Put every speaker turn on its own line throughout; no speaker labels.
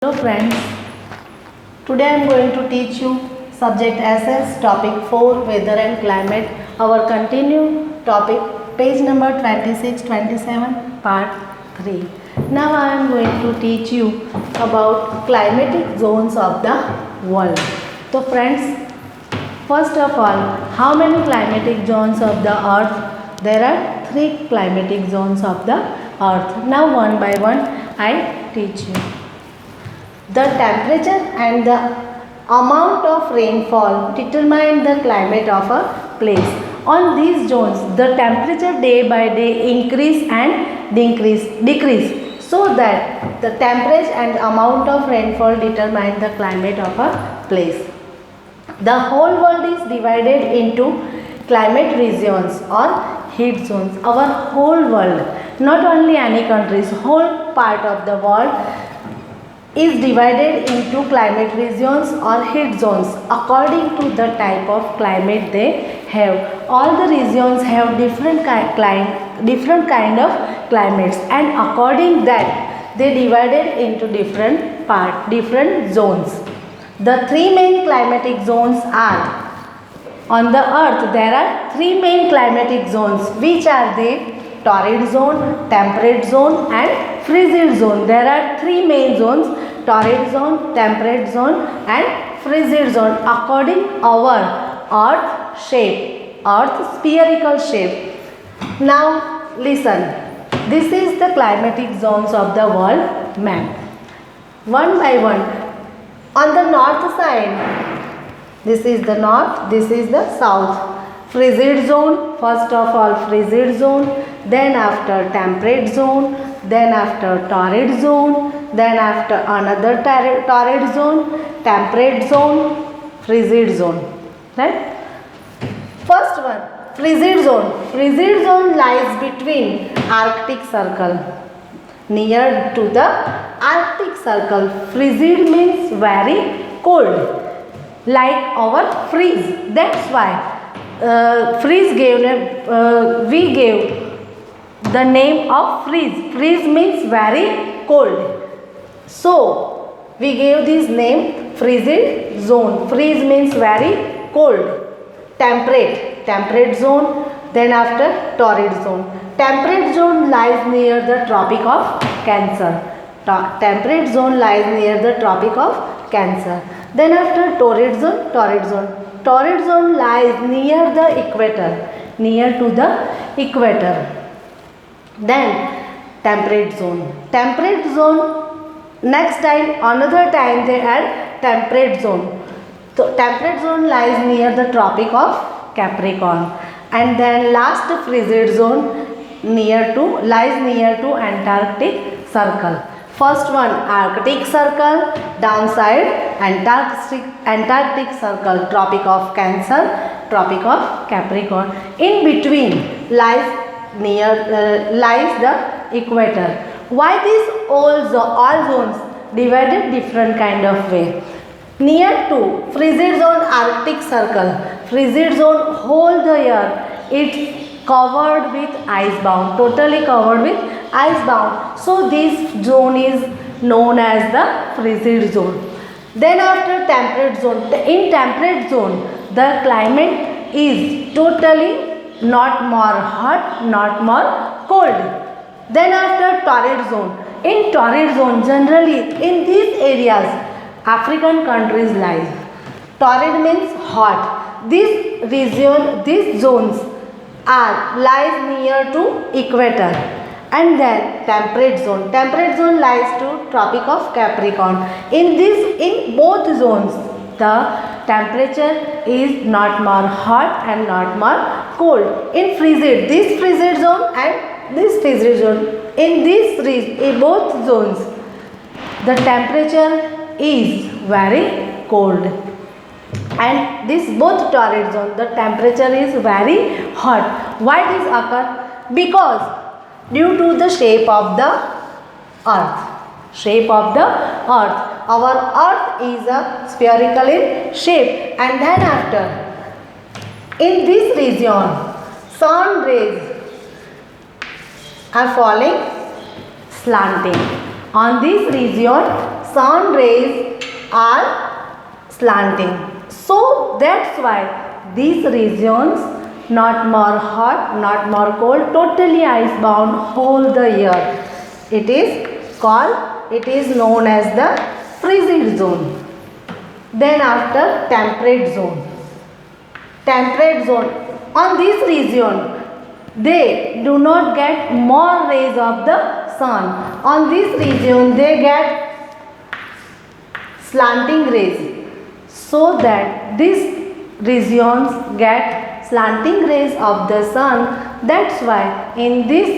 Hello friends, today I am going to teach you subject SS topic 4 weather and climate. Our continue topic page number 26-27 part 3. Now I am going to teach you about climatic zones of the world. So friends, first of all, how many climatic zones of the earth? There are 3 climatic zones of the earth. Now one by one I teach you. The temperature and the amount of rainfall determine the climate of a place. On these zones, the temperature day by day increase and decrease so that the temperature and amount of rainfall determine the climate of a place. The whole world is divided into climate regions or heat zones. Our whole world, not only any countries, whole part of the world is divided into climate regions or heat zones according to the type of climate they have. All the regions have different kind of climates, and according that they divided into different zones. The 3 main climatic zones are, on the earth there are 3 main climatic zones, which are they? Torrid zone, temperate zone and frigid zone. There are 3 main zones: torrid zone, temperate zone and frigid zone according our earth shape, earth spherical shape. Now listen, this is the climatic zones of the world map. One by one. On the north side, this is the north, this is the south. Frigid zone, first of all frigid zone, then after temperate zone, then after torrid zone, then after another torrid zone, temperate zone, frigid zone. Right? First one, frigid zone. Frigid zone lies between Arctic Circle, near to the Arctic Circle. Frigid means very cold, like our freeze. That's why we gave the name of freeze. Freeze means very cold. So we gave this name frigid zone. Freeze means very cold. Temperate zone, then after torrid zone. Temperate zone lies near the Tropic of Cancer. Temperate zone lies near the Tropic of Cancer. Then after torrid zone. Torrid zone lies near the equator, near to the equator. Then temperate zone. Temperate zone, next time, another time they add temperate zone. So temperate zone lies near the Tropic of Capricorn. And then last frigid zone lies near to Antarctic Circle. First one Arctic Circle, downside Antarctic Circle, Tropic of Cancer, Tropic of Capricorn. In between lies the equator. Why these all zones divided different kind of way? Near to frigid zone Arctic Circle, frigid zone whole the year it's covered with icebound, totally covered with icebound. So this zone is known as the frigid zone. Then after temperate zone, in temperate zone the climate is totally not more hot, not more cold. Then after torrid zone, in torrid zone generally in these areas African countries lies. Torrid means hot. This region, these zones lies near to equator. And then temperate zone. Temperate zone lies to Tropic of Capricorn. In both zones, the temperature is not more hot and not more cold. In this frigid zone and this frigid zone, in both zones, the temperature is very cold. And this both torrid zone, the temperature is very hot. Why this occur? Because due to the shape of the earth. Our earth is a spherical in shape, and then after in this region sun rays are falling slanting. On this region sun rays are slanting. So that's why these regions not more hot, not more cold, totally icebound whole the year. It is known as the frigid zone. Then after temperate zone. Temperate zone. On this region, they do not get more rays of the sun. On this region, they get slanting rays. So that these regions get slanting rays of the sun. That's why in this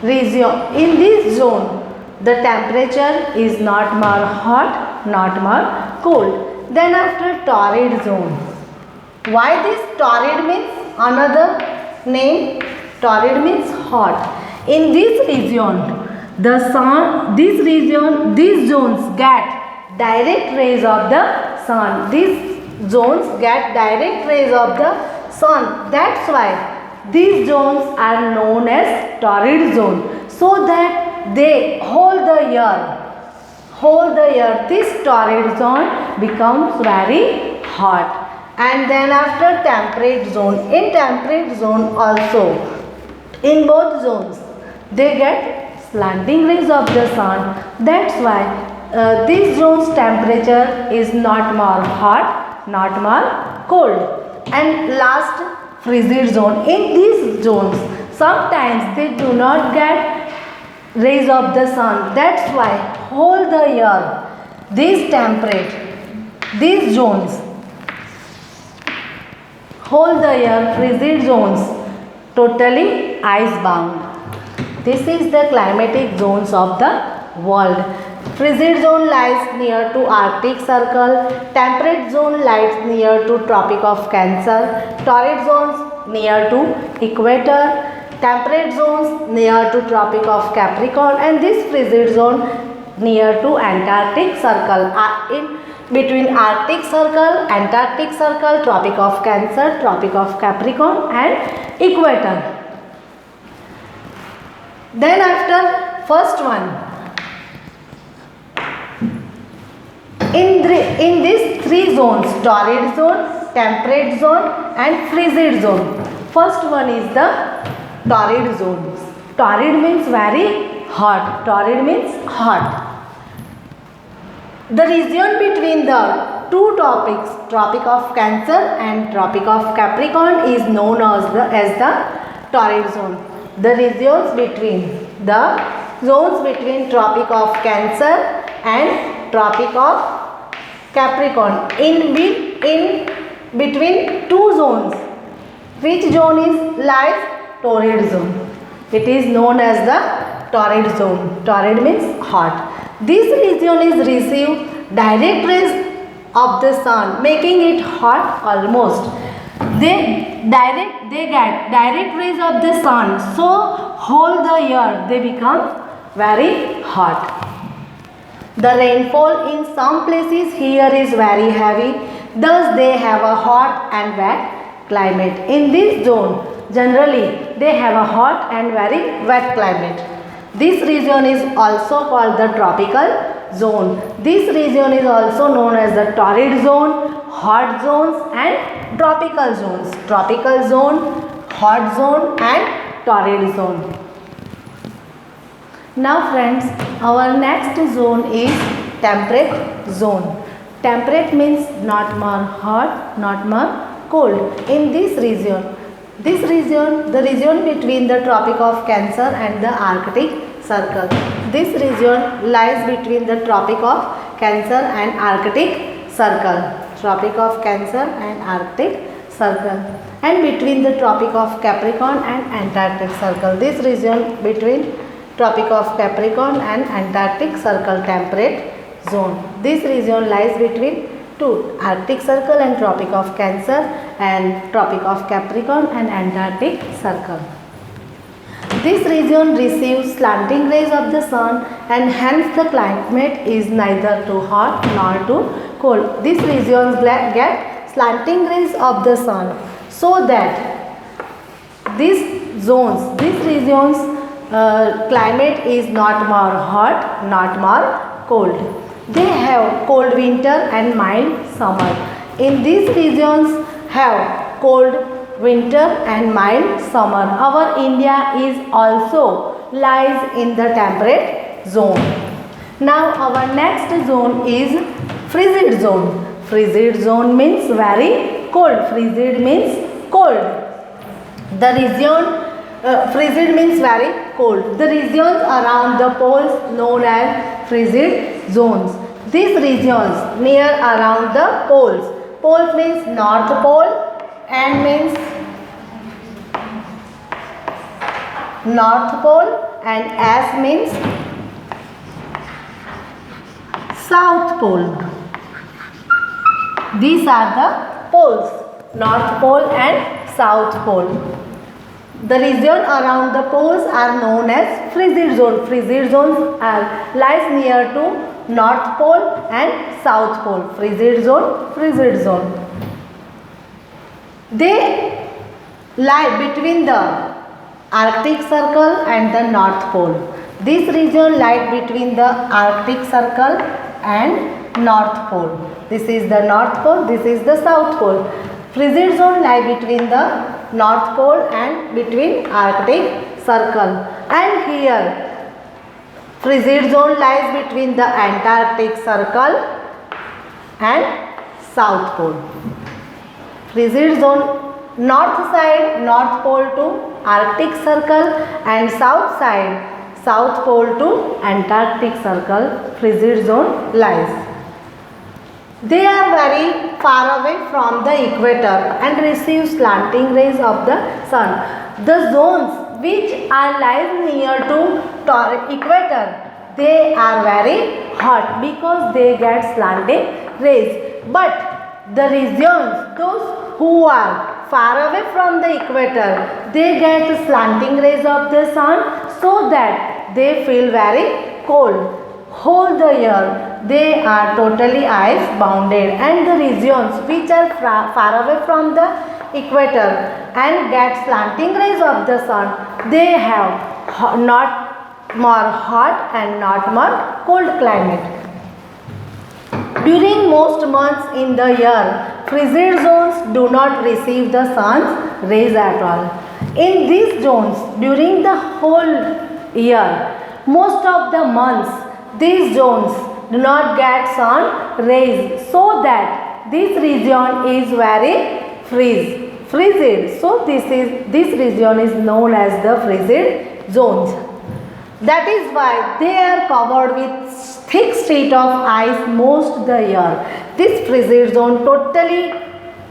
region, in this zone, the temperature is not more hot, not more cold. Then after torrid zone. Why this torrid means? Another name, torrid means hot. In this region, the sun, this region, these zones get direct rays of the sun. These zones get direct rays of the sun. That's why these zones are known as torrid zone. So that they hold the year, this torrid zone becomes very hot. And then after temperate zone, in temperate zone also, in both zones, they get slanting rays of the sun. That's why this zone's temperature is not more hot, not more cold. And last, frigid zone. In these zones, sometimes they do not get rays of the sun. That's why whole the year, these temperate, these zones, whole the year frigid zones totally icebound. This is the climatic zones of the world. Frigid zone lies near to Arctic Circle. Temperate zone lies near to Tropic of Cancer. Torrid zones near to Equator. Temperate zones near to Tropic of Capricorn. And this frigid zone near to Antarctic Circle. In between Arctic Circle, Antarctic Circle, Tropic of Cancer, Tropic of Capricorn and Equator. Then after first one, in these three zones, torrid zone, temperate zone and frigid zone. First one is the torrid zone. Torrid means very hot. Torrid means hot. The region between the two topics, Tropic of Cancer and Tropic of Capricorn, is known as the torrid zone. The regions between Tropic of Cancer and Tropic of Capricorn. In between two zones, which zone lies? Torrid zone. It is known as the torrid zone. Torrid means hot. This region is receive direct rays of the sun, making it hot almost. They get direct rays of the sun, so whole the year they become very hot. The rainfall in some places here is very heavy, thus they have a hot and wet climate. In this zone, generally they have a hot and very wet climate. This region is also called the tropical zone. This region is also known as the torrid zone, hot zones and tropical zones. Tropical zone, hot zone and torrid zone. Now friends, our next zone is temperate zone. Temperate means not more hot, not more cold. In this region, the region between the Tropic of Cancer and the Arctic Circle. This region lies between the Tropic of Cancer and Arctic Circle. Tropic of Cancer and Arctic Circle. And between the Tropic of Capricorn and Antarctic Circle. This region between Tropic of Capricorn and Antarctic Circle, temperate zone. This region lies between two, Arctic Circle and Tropic of Cancer and Tropic of Capricorn and Antarctic Circle. This region receives slanting rays of the sun and hence the climate is neither too hot nor too cold. These regions get slanting rays of the sun, so that these regions climate is not more hot, not more cold. They have cold winter and mild summer. In these regions have cold winter and mild summer. Our India is also lies in the temperate zone. Now our next zone is frigid zone. Frigid zone means very cold. Frigid means cold. The region frigid means very cold. The regions around the poles known as frigid zones. These regions near around the poles. Poles means North Pole and means North Pole and S means South Pole. These are the poles, North Pole and South Pole. The region around the poles are known as frigid zone. Frigid zones lies near to North Pole and South Pole. Frigid zone, frigid zone. They lie between the Arctic Circle and the North Pole. This region lies between the Arctic Circle and North Pole. This is the North Pole, this is the South Pole. Frigid zone lies between the North Pole and between Arctic Circle. And here frigid zone lies between the Antarctic Circle and South Pole. Frigid zone north side North Pole to Arctic Circle and south side South Pole to Antarctic Circle. Frigid zone lies. They are very far away from the equator and receive slanting rays of the sun. The zones which are lies near to equator, they are very hot because they get slanting rays. But the regions, those who are far away from the equator, they get slanting rays of the sun, so that they feel very cold. Whole the year they are totally ice bounded, and the regions which are far away from the equator and get slanting rays of the sun, they have not more hot and not more cold climate. During most months in the year, frigid zones do not receive the sun's rays at all. In these zones, during the whole year, most of the months, these zones do not get sun rays, so that this region is very frigid. So this region is known as the frigid zones. That is why they are covered with thick sheet of ice most the year. This frigid zone totally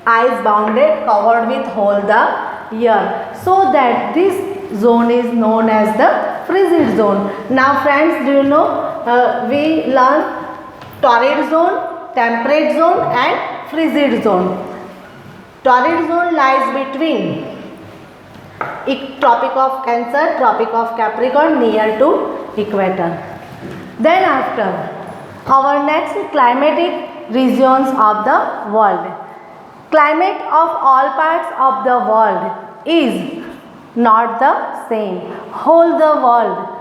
ice bounded, covered with whole the year, so that this zone is known as the frigid zone. Now friends, do you know we learn torrid zone, temperate zone and frigid zone. Torrid zone lies between Tropic of Cancer, Tropic of Capricorn near to equator. Then after, our next climatic regions of the world. Climate of all parts of the world is not the same. Whole the world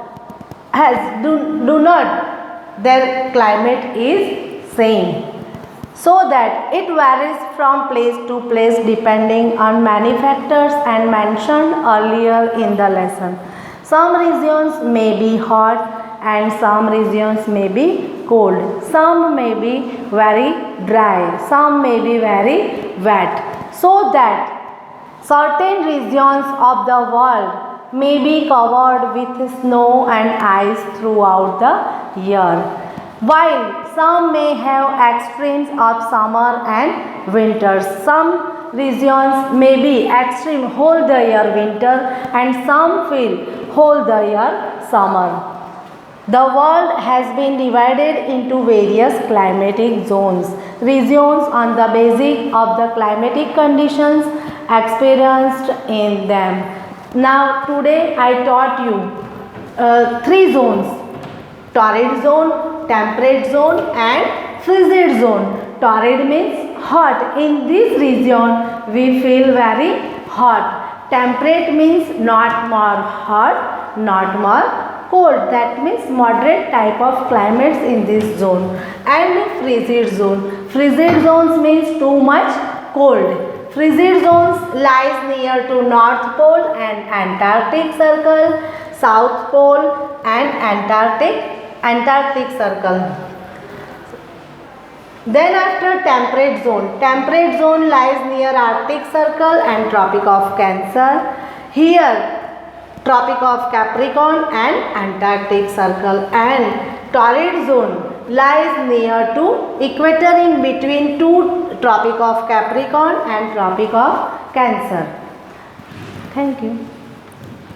has do not their climate is same, so that it varies from place to place depending on many factors and mentioned earlier in the lesson. Some regions may be hot and some regions may be cold. Some may be very dry, some may be very wet, so that certain regions of the world may be covered with snow and ice throughout the year, while some may have extremes of summer and winter. Some regions may be extreme whole the year winter and some feel whole the year summer. The world has been divided into various climatic zones, regions on the basis of the climatic conditions experienced in them. Now today I taught you 3 zones: torrid zone, temperate zone and frigid zone. Torrid means hot. In this region we feel very hot. Temperate means not more hot, not more cold, that means moderate type of climates in this zone. And frigid zone. Frigid zones means too much cold. Frigid zones lies near to North Pole and Antarctic Circle, South Pole and Antarctic Circle. Then after temperate zone lies near Arctic Circle and Tropic of Cancer. Here Tropic of Capricorn and Antarctic Circle. And torrid zone lies near to equator in between two Tropic of Capricorn and Tropic of Cancer. Thank you.